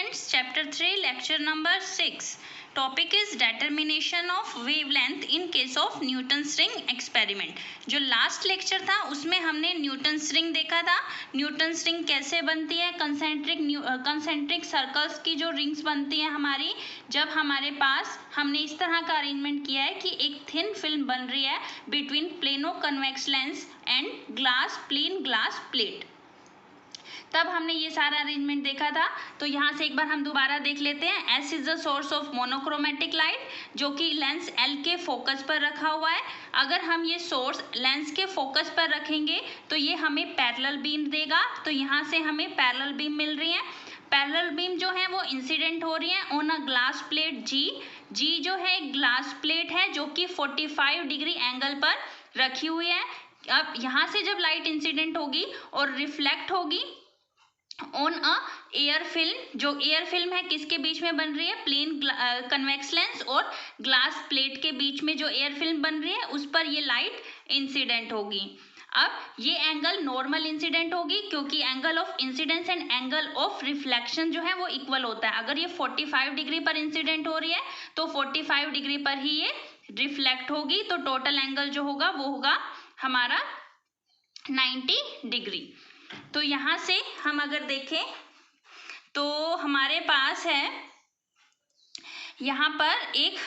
students, chapter 3, lecture number 6. Topic is determination of wavelength in case of Newton's ring experiment. जो last lecture था उसमें हमने Newton's ring देखा था. Newton's ring कैसे बनती है, कंसेंट्रिक सर्कल्स की जो रिंग्स बनती है हमारी, जब हमारे पास हमने इस तरह का अरेंजमेंट किया है कि एक थिन फिल्म बन रही है between plano convex lens and plane glass plate. तब हमने ये सारा अरेंजमेंट देखा था. तो यहाँ से एक बार हम दोबारा देख लेते हैं. S is the source of monochromatic light जो कि लेंस एल के फोकस पर रखा हुआ है. अगर हम ये सोर्स लेंस के फोकस पर रखेंगे तो ये हमें पैरेलल बीम देगा. तो यहाँ से हमें पैरेलल बीम मिल रही है. पैरेलल बीम जो है वो इंसिडेंट हो रही है ऑन अ ग्लास प्लेट जी जो है एक ग्लास प्लेट है जो कि 45 डिग्री एंगल पर रखी हुई है. अब यहाँ से जब लाइट इंसिडेंट होगी और रिफ्लेक्ट होगी ऑन अ एयर फिल्म, जो एयर फिल्म है किसके बीच में बन रही है, प्लेन कन्वेक्स लेंस और ग्लास प्लेट के बीच में जो एयर फिल्म बन रही है उस पर ये लाइट इंसिडेंट होगी. अब ये एंगल नॉर्मल इंसिडेंट होगी क्योंकि angle of incidence and angle of reflection जो है वो इक्वल होता है. अगर ये 45 डिग्री पर इंसिडेंट हो रही है तो 45 डिग्री पर ही ये रिफ्लेक्ट होगी. तो टोटल एंगल जो होगा वो होगा हमारा 90 डिग्री. तो यहाँ से हम अगर देखें तो हमारे पास है यहाँ पर एक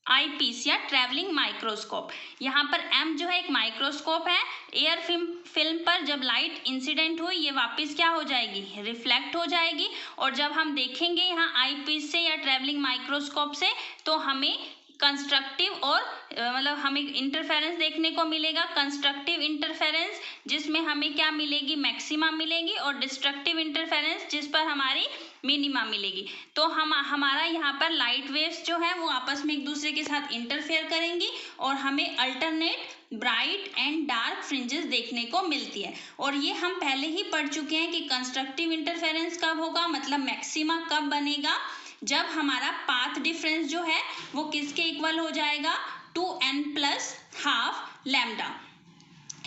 आई पीस या ट्रैवलिंग माइक्रोस्कोप. यहाँ पर एम जो है एक माइक्रोस्कोप है. एयर फिल्म पर जब लाइट इंसिडेंट हुई ये वापस क्या हो जाएगी, रिफ्लेक्ट हो जाएगी. और जब हम देखेंगे यहाँ आई पीस से या ट्रैवलिंग माइक्रोस्कोप से तो हमें कंस्ट्रक्टिव और मतलब हमें इंटरफेरेंस देखने को मिलेगा. कंस्ट्रक्टिव इंटरफेरेंस जिसमें हमें क्या मिलेगी, मैक्सिमा मिलेगी, और डिस्ट्रक्टिव इंटरफेरेंस जिस पर हमारी मिनिमा मिलेगी. तो हमारा यहाँ पर लाइट वेव्स जो है वो आपस में एक दूसरे के साथ इंटरफेयर करेंगी और हमें alternate bright and dark fringes देखने को मिलती है. और ये हम पहले ही पढ़ चुके हैं कि कंस्ट्रक्टिव इंटरफेरेंस कब होगा, मतलब मैक्सिमा कब बनेगा, जब हमारा पाथ डिफरेंस जो है वो किसके इक्वल हो जाएगा, 2n+½ लैम्डा,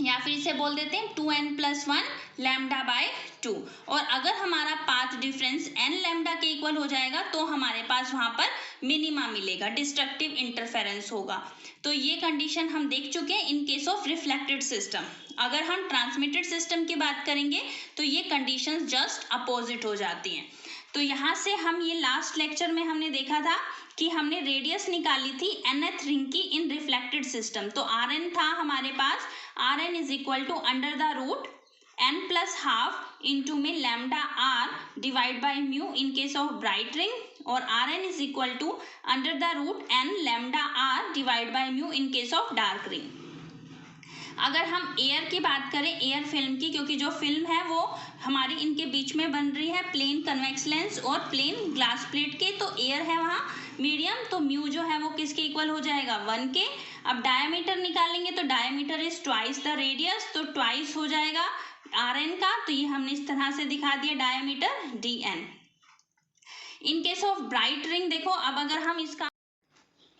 या फिर इसे बोल देते हैं 2n+1 λ/2. और अगर हमारा पाथ डिफरेंस n लैम्डा के इक्वल हो जाएगा तो हमारे पास वहाँ पर मिनिमा मिलेगा, डिस्ट्रक्टिव इंटरफेरेंस होगा. तो ये कंडीशन हम देख चुके हैं इन केस ऑफ रिफ्लेक्टेड सिस्टम. अगर हम ट्रांसमिटेड सिस्टम की बात करेंगे तो ये कंडीशंस जस्ट अपोजिट हो जाती हैं. तो यहाँ से हम ये लास्ट लेक्चर में हमने देखा था कि हमने रेडियस निकाली थी nth रिंग की इन रिफ्लेक्टेड सिस्टम. तो Rn था हमारे पास, Rn is equal to n+½ into में λr divide by mu in case of bright ring, और Rn is equal to n λr divide by mu in case of dark ring. अगर हम air की बात करें, एयर फिल्म की, क्योंकि जो फिल्म है वो हमारी इनके बीच में बन रही है प्लेन कन्वेक्स लेंस और प्लेन ग्लास प्लेट के, तो एयर है वहाँ मीडियम, तो म्यू जो है वो किसके इक्वल हो जाएगा, 1 के. अब डायमीटर निकालेंगे तो diameter is twice the radius, तो ट्वाइस हो जाएगा Rn का. तो ये हमने इस तरह से दिखा दिया diameter Dn. In case of bright ring देखो, अब अगर हम इसका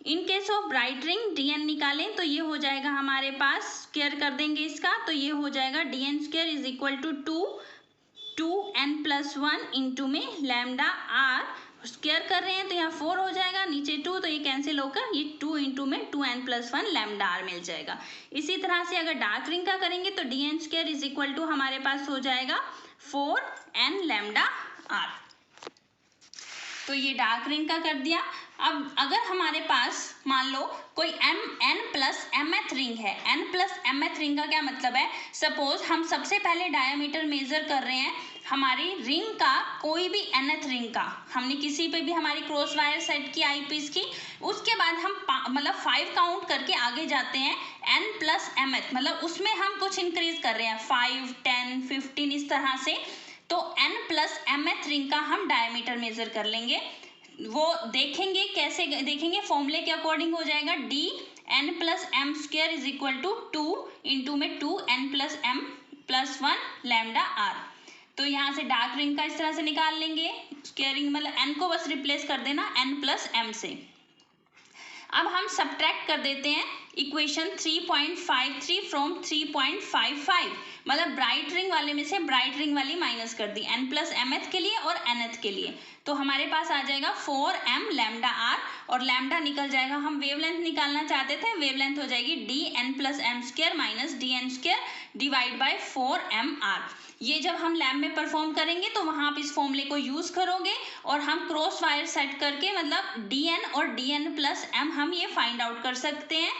इन case of bright ring Dn निकालें तो ये हो जाएगा हमारे पास, स्क्वायर कर देंगे इसका तो ये हो जाएगा Dn² is equal to 2n+1 into में λr. स्क्वायर कर रहे हैं तो यहाँ 4 हो जाएगा, नीचे 2 तो ये कैंसिल होकर ये 2 इंटू में 2n+1 λr मिल जाएगा. इसी तरह से अगर डार्क रिंग का करेंगे तो Dn² इज इक्वल टू हमारे पास हो जाएगा 4n λr. तो ये डार्क रिंग का कर दिया. अब अगर हमारे पास मान लो कोई n+mth रिंग है, n+mth रिंग का क्या मतलब है, सपोज हम सबसे पहले डायमीटर मेजर कर रहे हैं हमारी रिंग का, कोई भी nth रिंग का, हमने किसी पे भी हमारी क्रॉस वायर सेट की आई पीस की, उसके बाद हम मतलब 5 काउंट करके आगे जाते हैं n+mth, मतलब उसमें हम कुछ इंक्रीज कर रहे हैं 5, 10, 15 इस तरह से. तो n+mth रिंग का हम डायमीटर मेजर कर लेंगे. वो देखेंगे कैसे देखेंगे, फॉर्मूले के अकॉर्डिंग हो जाएगा Dn+m² is equal to 2 into में 2n+m+1 λr. तो यहाँ से डार्क रिंग का इस तरह से निकाल लेंगे, स्क्वायरिंग मतलब n को बस रिप्लेस कर देना n+m से. अब हम सब्ट्रैक्ट कर देते हैं इक्वेशन 3.53 फ्रॉम 3.55, मतलब ब्राइट रिंग वाले में से ब्राइट रिंग वाली माइनस कर दी n+mth के लिए और nth के लिए। तो हमारे पास आ जाएगा 4m लैम्डा r, और लैम्डा निकल जाएगा, हम वेवलेंथ निकालना चाहते थे, वेवलेंथ हो जाएगी dn+m² minus dn² divide by 4mr। ये जब हम लैब में परफॉर्म करेंगे तो वहां आप इस फॉर्मूले को यूज करोगे और हम क्रॉस वायर सेट करके मतलब dn और dn+m हम ये फाइंड आउट कर सकते हैं।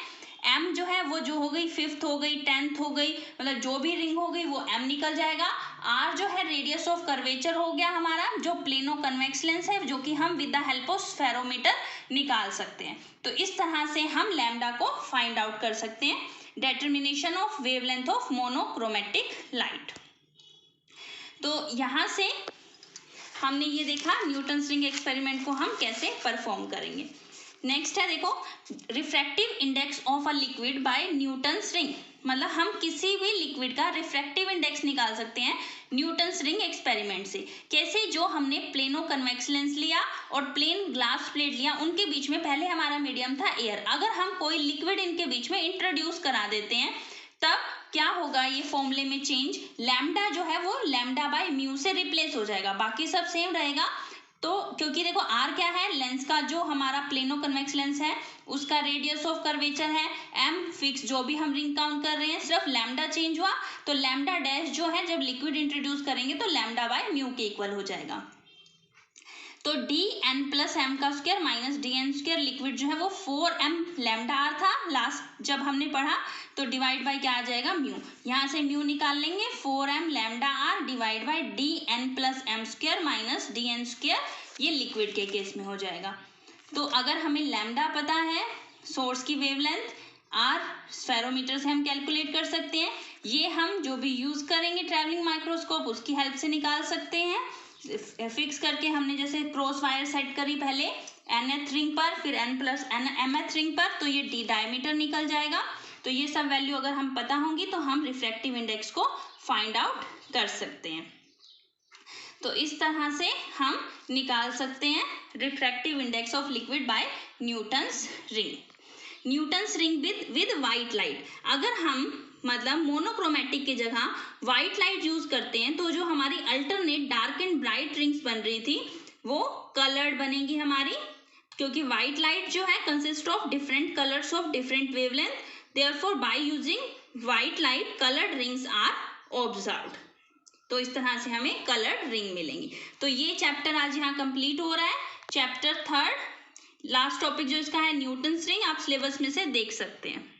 m जो है वो जो हो गई 5th हो गई 10th हो गई, मतलब जो भी रिंग हो गई वो m निकल जाएगा। r जो है रेडियस ऑफ कर्वेचर हो गया हमारा, जो प्लेनो कन्वेक्स लेंस है, जो कि हम with the help of spherometer निकाल सकते हैं। तो इस तरह से हम लैम्डा को फाइंड आउट कर सकते हैं। Determination of wavelength of monochromatic light. तो यहाँ से हमने ये देखा न्यूटन्स रिंग एक्सपेरिमेंट को हम कैसे परफॉर्म करेंगे। नेक्स्ट है देखो, refractive index of a liquid bye Newton's ring, मतलब हम किसी भी लिक्विड का रिफ्रैक्टिव इंडेक्स निकाल सकते हैं न्यूटन्स रिंग एक्सपेरिमेंट से। कैसे, जो हमने प्लेनो कन्वेक्स लेंस लिया और प्लेन ग्लास प्लेट लिया, उनके बीच में पहले हमारा मीडियम था एयर, अगर हम कोई लिक्विड इनके बीच में इंट्रोड्यूस करा देते हैं तब क्या होगा, ये फॉर्मूले में चेंज, लैम्डा जो है वो लैम्डा बाय म्यू से रिप्लेस हो जाएगा, बाकी सब सेम रहेगा। तो क्योंकि देखो r क्या है, लेंस का जो हमारा प्लेनो कन्वेक्स लेंस है उसका रेडियस ऑफ कर्वेचर है, m फिक्स जो भी हम रिंग काउंट कर रहे हैं, सिर्फ लैम्डा चेंज हुआ, तो लैम्डा डैश जो है जब लिक्विड इंट्रोड्यूस करेंगे तो लैम्डा बाय म्यू के इक्वल हो जाएगा। तो dn+m का स्क्वायर माइनस dn² लिक्विड जो है वो 4m लैम्डा r था लास्ट जब हमने पढ़ा, तो डिवाइड बाय क्या आ जाएगा म्यू, यहाँ से म्यू निकाल लेंगे 4m lambda r divide by dn+m² minus dn², ये लिक्विड के केस में हो जाएगा। तो अगर हमें लैम्डा पता है, सोर्स की वेवलेंथ, r स्फेरोमीटर से हम कैलकुलेट कर सकते हैं, ये हम जो भी यूज करेंगे ट्रैवलिंग माइक्रोस्कोप उसकी हेल्प से निकाल सकते हैं। फिक्स करके हमने जैसे क्रॉस वायर सेट करी पहले nth रिंग पर, फिर n+mth रिंग पर, तो ये d डायमीटर निकल जाएगा। तो ये सब वैल्यू अगर हम पता होंगी तो हम रिफ्रैक्टिव इंडेक्स को फाइंड आउट कर सकते हैं। तो इस तरह से हम निकाल सकते हैं refractive index of liquid bye Newton's ring. Newton's ring with white light, अगर हम मतलब मोनोक्रोमेटिक की जगह व्हाइट लाइट यूज करते हैं तो जो हमारी alternate dark and bright rings बन रही थी वो कलर्ड बनेगी हमारी, क्योंकि व्हाइट लाइट जो है consist of different colours of different wavelength, therefore by using white light coloured rings are observed. तो इस तरह से हमें कलर्ड रिंग मिलेंगी। तो ये चैप्टर आज यहाँ कंप्लीट हो रहा है, चैप्टर 3 लास्ट टॉपिक जो इसका है न्यूटन्स रिंग, आप सिलेबस में से देख सकते हैं।